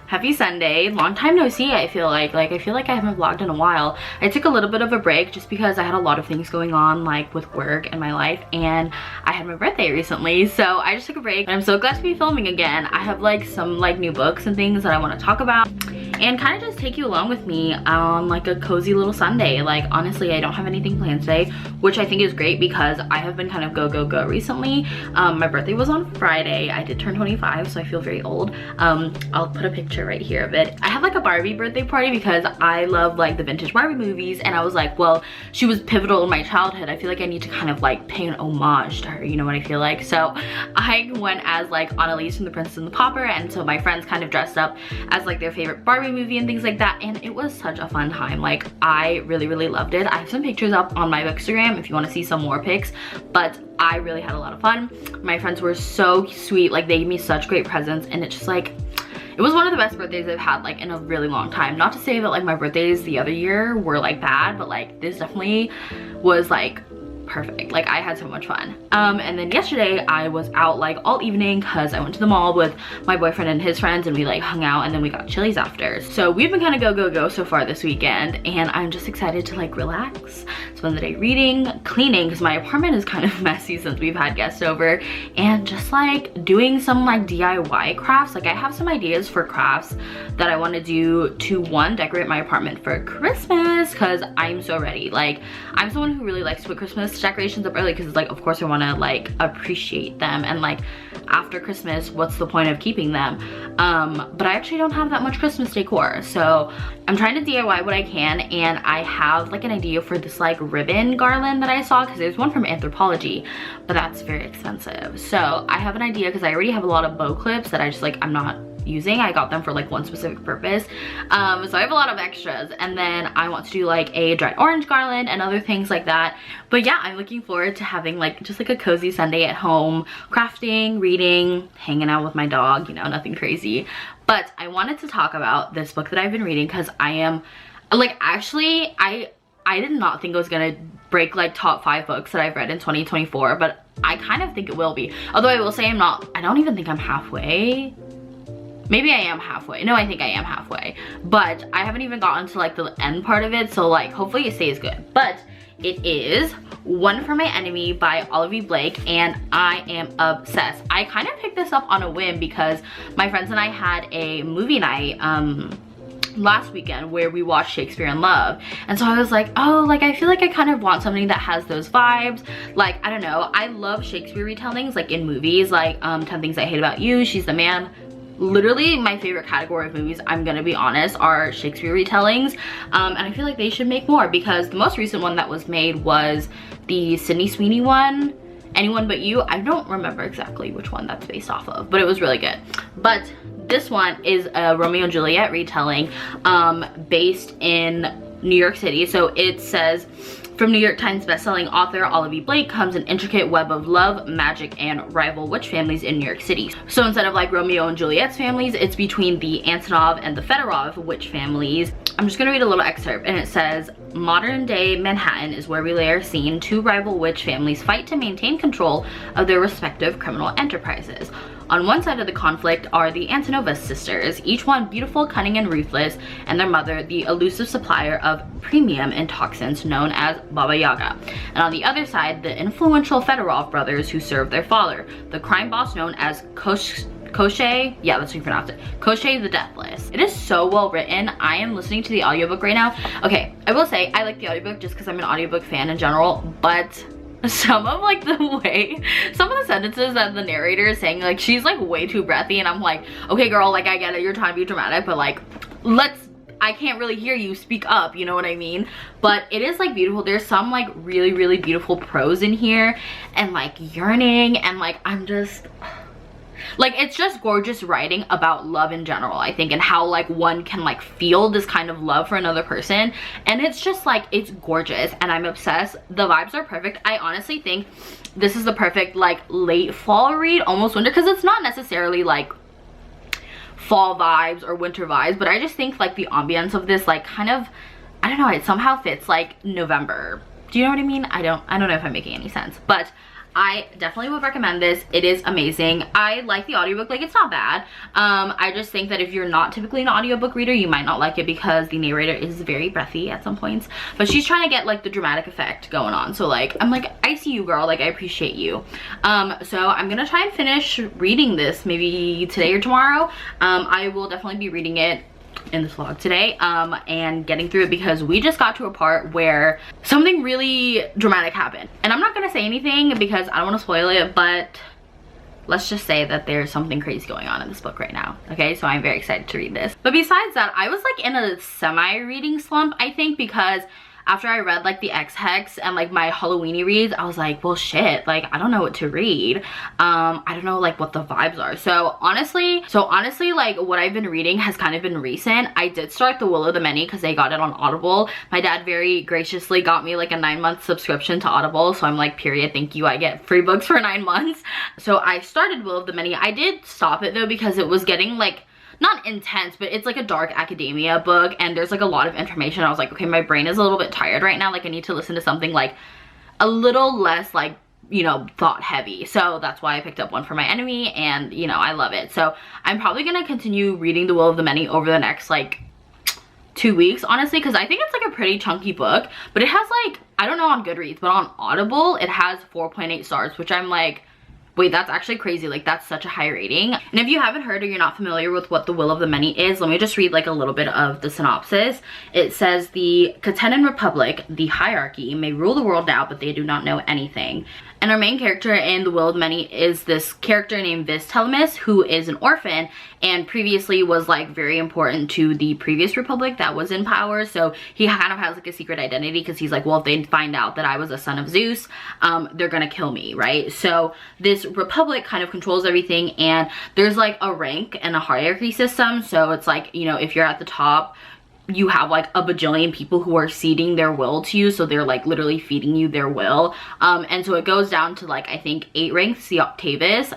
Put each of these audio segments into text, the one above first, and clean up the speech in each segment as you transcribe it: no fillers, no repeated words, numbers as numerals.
Happy Sunday. Long time no see, I feel like. I feel like I haven't vlogged in a while. I took a little bit of a break just because I had a lot of things going on, like with work and my life, and I had my birthday recently, so I just took a break. And I'm so glad to be filming again. I have like some like new books and things that I want to talk about and kind of just take you along with me on like a cozy little Sunday. Like honestly, I don't have anything planned today, which I think is great because I have been kind of go recently. My birthday was on Friday. I did turn 25, so I feel very old. I'll put a picture right here of it. I had like a Barbie birthday party because I love like the vintage Barbie movies, and I was like, well, she was pivotal in my childhood. I feel like I need to kind of like pay an homage to her, you know what I feel like? So I went as like Annalise from The Princess and the Pauper, and so my friends kind of dressed up as like their favorite Barbie movie and things like that, and it was such a fun time. Like I really loved it. I have some pictures up on my Instagram if you want to see some more pics, but I really had a lot of fun. My friends were so sweet. Like they gave me such great presents, and it's just like, it was one of the best birthdays I've had like in a really long time. Not to say that like my birthdays the other year were like bad, but like this definitely was like perfect. Like I had so much fun. And then yesterday I was out like all evening because I went to the mall with my boyfriend and his friends, and we like hung out, and then we got Chili's after. So we've been kind of go so far this weekend, and I'm just excited to like relax, spend the day reading, cleaning, because my apartment is kind of messy since we've had guests over, and just like doing some like DIY crafts. Like I have some ideas for crafts that I want to do to, one, decorate my apartment for Christmas, because I'm so ready. Like I'm someone who really likes to put Christmas decorations up early because it's like, of course I want to like appreciate them, and like after Christmas, what's the point of keeping them? But I actually don't have that much Christmas decor, so I'm trying to DIY what I can, and I have like an idea for this like ribbon garland that I saw, because there's one from Anthropology, but that's very expensive. So I have an idea because I already have a lot of bow clips that I just like, I'm not using. I got them for like one specific purpose, so I have a lot of extras, and then I want to do like a dried orange garland and other things like that. But yeah, I'm looking forward to having like just like a cozy Sunday at home, crafting, reading, hanging out with my dog, you know, nothing crazy. But I wanted to talk about this book that I've been reading because I am like, actually I did not think I was gonna break like top 5 books that I've read in 2024, but I kind of think it will be. Although I will say I don't even think I'm halfway. Maybe I am halfway. No, I think I am halfway. But I haven't even gotten to like the end part of it, so like hopefully it stays good. But it is One for My Enemy by Olivie Blake, and I am obsessed. I kind of picked this up on a whim because my friends and I had a movie night last weekend where we watched Shakespeare in Love, and so I was like, oh, like I feel like I kind of want something that has those vibes. Like I don't know, I love Shakespeare retellings like in movies, like 10 Things I Hate About You, She's the Man. Literally my favorite category of movies, I'm gonna be honest, are Shakespeare retellings, and I feel like they should make more, because the most recent one that was made was the Sydney Sweeney one, Anyone But You. I don't remember exactly which one that's based off of, but it was really good. But this one is a Romeo and Juliet retelling based in New York City. So it says, from New York Times bestselling author Olivie Blake comes an intricate web of love, magic, and rival witch families in New York City. So instead of like Romeo and Juliet's families, it's between the Antonov and the Fedorov witch families. I'm just gonna read a little excerpt, and it says, modern day Manhattan is where we lay our scene. 2 rival witch families fight to maintain control of their respective criminal enterprises. On one side of the conflict are the Antonovas sisters, each one beautiful, cunning, and ruthless, and their mother, the elusive supplier of premium toxins known as Baba Yaga. And on the other side, the influential Fedorov brothers who serve their father, the crime boss known as Koschei, yeah, that's how you pronounce it, Koschei the Deathless. It is so well written. I am listening to the audiobook right now. Okay, I will say I like the audiobook just because I'm an audiobook fan in general, but some of like the way, some of the sentences that the narrator is saying, like she's like way too breathy, and I'm like, okay girl, like I get it, you're trying to be dramatic, but like I can't really hear you, speak up, you know what I mean? But it is like beautiful. There's some like really beautiful prose in here, and like yearning, and like I'm just like, it's just gorgeous writing about love in general, I think, and how like one can like feel this kind of love for another person, and it's just like, it's gorgeous, and I'm obsessed. The vibes are perfect. I honestly think this is the perfect like late fall read, almost winter, because it's not necessarily like fall vibes or winter vibes, but I just think like the ambience of this like kind of, I don't know, it somehow fits like November. Do you know what I mean? I don't know if I'm making any sense, but I definitely would recommend this. It is amazing. I like the audiobook, like it's not bad. I just think that if you're not typically an audiobook reader, you might not like it because the narrator is very breathy at some points, but she's trying to get like the dramatic effect going on. So like, I'm like, I see you, girl, like I appreciate you. So I'm gonna try and finish reading this maybe today or tomorrow. I will definitely be reading it in this vlog today and getting through it because we just got to a part where something really dramatic happened, and I'm not gonna say anything because I don't want to spoil it, but let's just say that there's something crazy going on in this book right now. Okay, so I'm very excited to read this. But besides that, I was like in a semi-reading slump, I think, because after I read like the X-Hex and like my Halloweeny reads, I was like, well shit, like I don't know what to read. I don't know like what the vibes are. So honestly, like what I've been reading has kind of been recent. I did start The Will of the Many because I got it on Audible. My dad very graciously got me like a 9-month subscription to Audible. So I'm like, period, thank you. I get free books for 9 months. So I started Will of the Many. I did stop it though because it was getting like, not intense, but it's like a dark academia book and there's like a lot of information. I was like, okay, my brain is a little bit tired right now. Like I need to listen to something like a little less like, you know, thought heavy. So that's why I picked up One for My Enemy, and you know, I love it. So I'm probably gonna continue reading The Will of the Many over the next like 2 weeks, honestly, because I think it's like a pretty chunky book, but it has like, I don't know on Goodreads, but on Audible it has 4.8 stars, which I'm like, wait, that's actually crazy. Like that's such a high rating. And if you haven't heard or you're not familiar with what The Will of the Many is, let me just read like a little bit of the synopsis. It says, the Katenan Republic, the hierarchy, may rule the world now, but they do not know anything. And our main character in The Will of the Many is this character named Vis Telemus, who is an orphan and previously was like very important to the previous republic that was in power. So he kind of has like a secret identity because he's like, well, if they find out that I was a son of Zeus, they're gonna kill me, right? So this republic kind of controls everything, and there's like a rank and a hierarchy system. So it's like, you know, if you're at the top, you have like a bajillion people who are ceding their will to you, so they're like literally feeding you their will, and so it goes down to like, I think 8 ranks, the Octavius,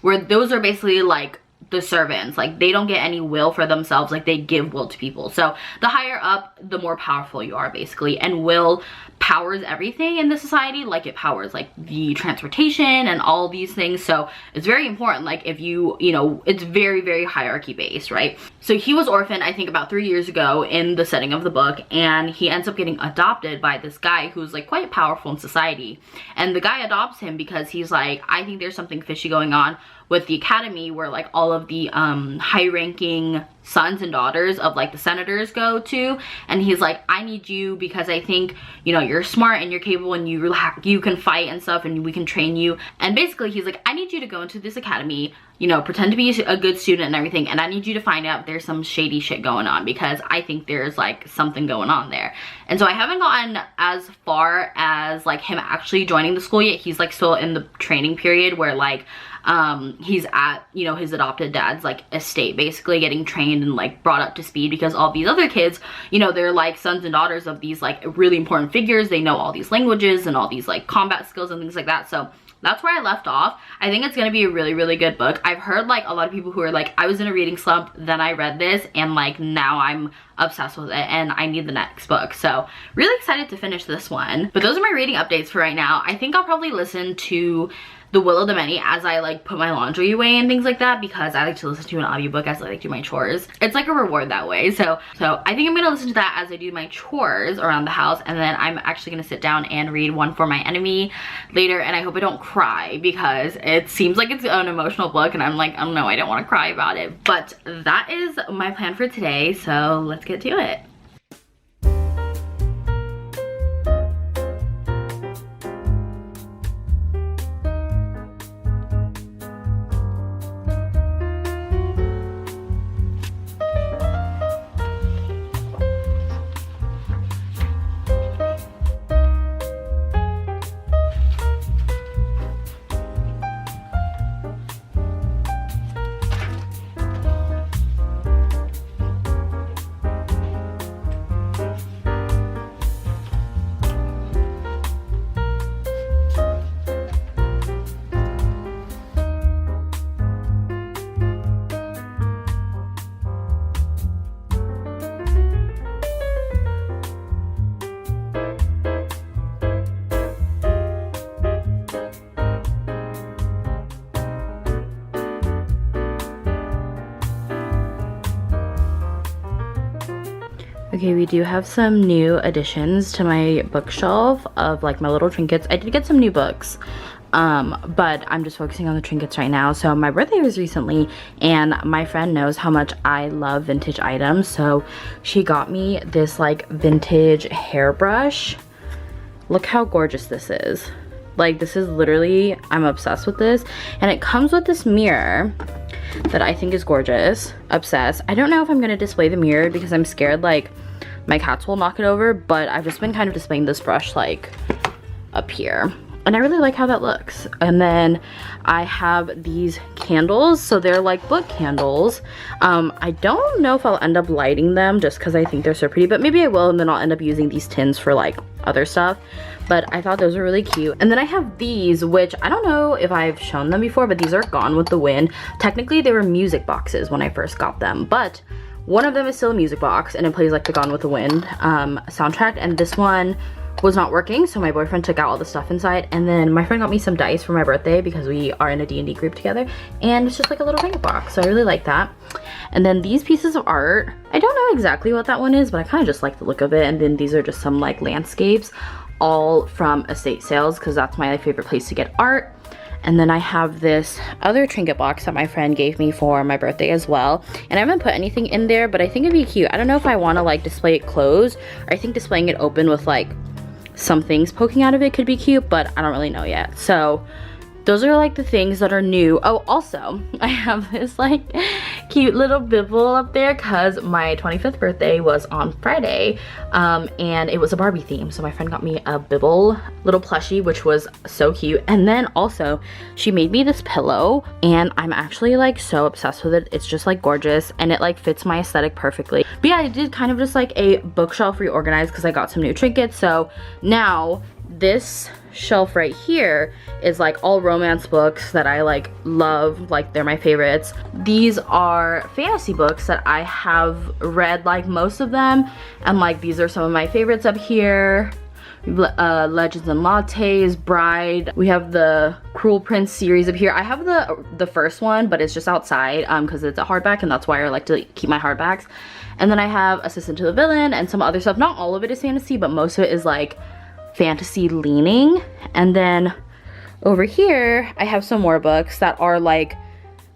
where those are basically like the servants. Like they don't get any will for themselves, like they give will to people. So the higher up, the more powerful you are basically, and will powers everything in the society. Like it powers like the transportation and all these things. So it's very important. Like if you know, it's very, very hierarchy based, right? So he was orphaned, I think about 3 years ago in the setting of the book, and he ends up getting adopted by this guy who's like quite powerful in society. And the guy adopts him because he's like, I think there's something fishy going on with the academy where like all of the high-ranking sons and daughters of like the senators go to, and he's like, I need you because I think, you know, you're smart and you're capable and you can fight and stuff and we can train you. And basically he's like, I need you to go into this academy, you know, pretend to be a good student and everything, and I need you to find out if there's some shady shit going on because I think there's like something going on there. And so I haven't gotten as far as like him actually joining the school yet. He's like still in the training period where like he's at, you know, his adopted dad's like estate, basically getting trained and like brought up to speed because all these other kids, you know, they're like sons and daughters of these like really important figures. They know all these languages and all these like combat skills and things like that. So that's where I left off. I think it's gonna be a really, really good book. I've heard like a lot of people who are like, I was in a reading slump, then I read this, and like now I'm obsessed with it and I need the next book. So really excited to finish this one. But those are my reading updates for right now. I think I'll probably listen to The Will of the Many as I like put my laundry away and things like that, because I like to listen to an audiobook as I like do my chores. It's like a reward that way. So I think I'm gonna listen to that as I do my chores around the house, and then I'm actually gonna sit down and read One for My Enemy later, and I hope I don't cry because it seems like it's an emotional book and I'm like, oh no, I don't want to cry about it. But that is my plan for today, so let's get to it. Okay, we do have some new additions to my bookshelf of like my little trinkets. I did get some new books, but I'm just focusing on the trinkets right now. So my birthday was recently, and my friend knows how much I love vintage items, so she got me this like vintage hairbrush. Look how gorgeous this is. Like, this is literally, I'm obsessed with this. And it comes with this mirror that I think is gorgeous. Obsessed. I don't know if I'm gonna display the mirror because I'm scared like my cats will knock it over, but I've just been kind of displaying this brush like up here. And I really like how that looks. And then I have these candles. So they're like book candles. I don't know if I'll end up lighting them just because I think they're so pretty, but maybe I will, and then I'll end up using these tins for like other stuff. But I thought those were really cute. And then I have these, which I don't know if I've shown them before, but these are Gone with the Wind. Technically they were music boxes when I first got them, but one of them is still a music box and it plays like the Gone with the Wind soundtrack, and this one was not working, so my boyfriend took out all the stuff inside. And then my friend got me some dice for my birthday because we are in a D&D group together, and it's just like a little ring box, so I really like that. And then these pieces of art, I don't know exactly what that one is, but I kind of just like the look of it. And then these are just some like landscapes, all from estate sales, because that's my favorite place to get art. And then I have this other trinket box that my friend gave me for my birthday as well. And I haven't put anything in there, but I think it'd be cute. I don't know if I want to like display it closed, or I think displaying it open with like some things poking out of it could be cute, but I don't really know yet. So those are like the things that are new. Oh, also I have this like cute little bibble up there because my 25th birthday was on Friday, and it was a Barbie theme, so my friend got me a bibble little plushie, which was so cute. And then also she made me this pillow, and I'm actually like so obsessed with it. It's just like gorgeous, and it like fits my aesthetic perfectly. But yeah, I did kind of just like a bookshelf reorganized because I got some new trinkets. So now this shelf right here is like all romance books that I like love, like they're my favorites. These are fantasy books that I have read like most of them, and like these are some of my favorites up here. Legends and Lattes, Bride. We have the Cruel Prince series up here. I have the first one, but it's just outside because it's a hardback, and that's why I like to keep my hardbacks. And then I have Assistant to the Villain and some other stuff. Not all of it is fantasy, but most of it is like fantasy leaning. And then over here I have some more books that are like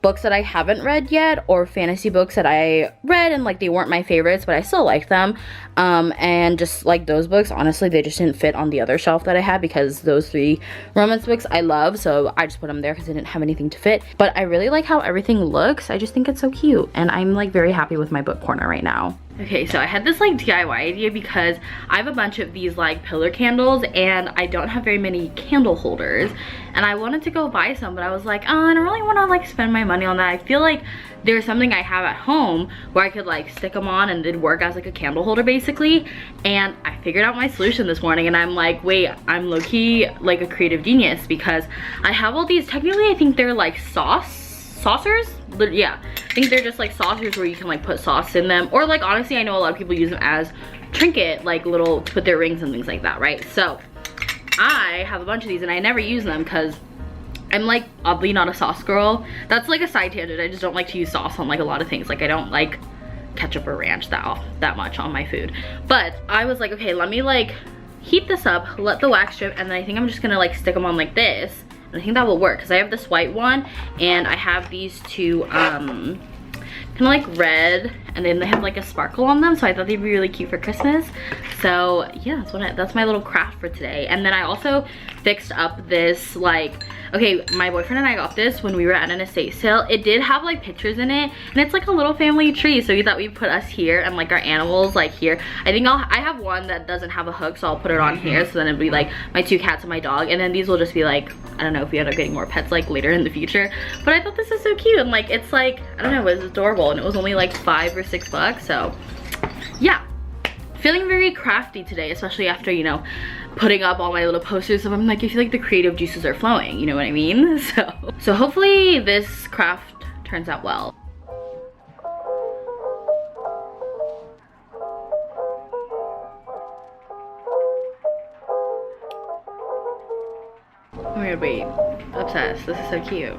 books that I haven't read yet, or fantasy books that I read and like they weren't my favorites but I still like them, and just like those books, honestly they just didn't fit on the other shelf that I had because those 3 romance books I love, so I just put them there because I didn't have anything to fit. But I really like how everything looks. I just think it's so cute, and I'm like very happy with my book corner right now. Okay, so I had this like DIY idea because I have a bunch of these like pillar candles and I don't have very many candle holders, and I wanted to go buy some, but I was like, oh, I don't really want to like spend my money on that. I feel like there's something I have at home where I could like stick them on and it'd work as like a candle holder basically. And I figured out my solution this morning, and I'm like, wait, I'm low-key like a creative genius because I have all these, technically I think they're like saucers. Yeah, I think they're just like saucers where you can like put sauce in them, or like honestly I know a lot of people use them as trinket, like little to put their rings and things like that, right? So I have a bunch of these and I never use them because I'm like oddly not a sauce girl. That's like a side tangent. I just don't like to use sauce on like a lot of things. Like I don't like ketchup or ranch that much on my food. But I was like, okay, let me like heat this up, let the wax drip, and then I think I'm just gonna like stick them on like this. I think that will work because I have this white one and I have these 2 kind of like red, and then they have like a sparkle on them, so I thought they'd be really cute for Christmas. So yeah, that's my little craft for today. And then I also fixed up this like, okay, my boyfriend and I got this when we were at an estate sale. It did have like pictures in it, and it's like a little family tree, so we thought we'd put us here and like our animals like here. I think I have one that doesn't have a hook, so I'll put it on here, so then it'll be like my 2 cats and my dog, and then these will just be like, I don't know if we end up getting more pets like later in the future. But I thought this is so cute, and like it's like, I don't know, it was adorable, and it was only like $5 or $6, so yeah. Feeling very crafty today, especially after, you know, putting up all my little posters. So I'm like, I feel like the creative juices are flowing, you know what I mean? So hopefully this craft turns out well. Oh my god, wait, obsessed, this is so cute.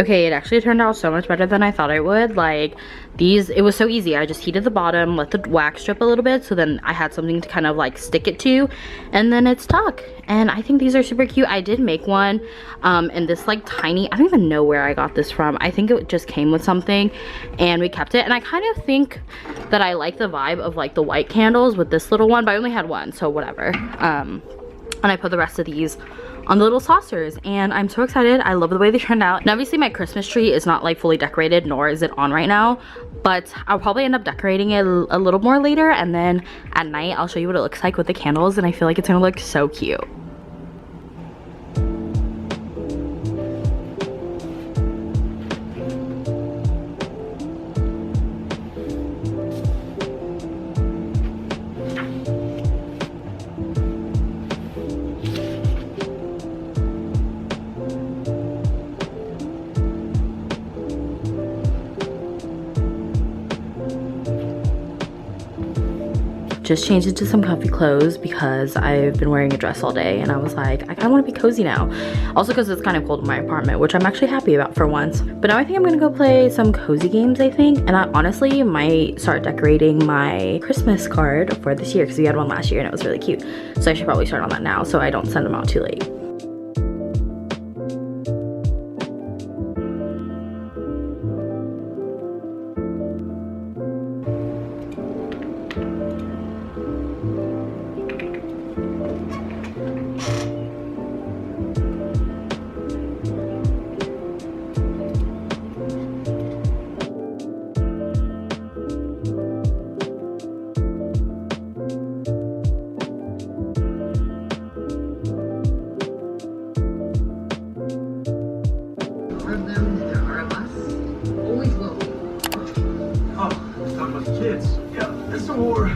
Okay, it actually turned out so much better than I thought it would. Like these, it was so easy. I just heated the bottom, let the wax drip a little bit, so then I had something to kind of like stick it to, and then it's stuck. And I think these are super cute. I did make one in this like tiny, I don't even know where I got this from. I think it just came with something and we kept it. And I kind of think that I like the vibe of like the white candles with this little one, but I only had one, so whatever. And I put the rest of these on the little saucers, and I'm so excited. I love the way they turned out. And obviously my Christmas tree is not like fully decorated, nor is it on right now, but I'll probably end up decorating it a little more later, and then at night I'll show you what it looks like with the candles, and I feel like it's gonna look so cute. Just changed into some comfy clothes because I've been wearing a dress all day, and I was like, I kind of want to be cozy now. Also because it's kind of cold in my apartment, which I'm actually happy about for once. But now I think I'm gonna go play some cozy games, I think. And I honestly might start decorating my Christmas card for this year because we had one last year and it was really cute. So I should probably start on that now so I don't send them out too late. Kids. Yeah, it's a war.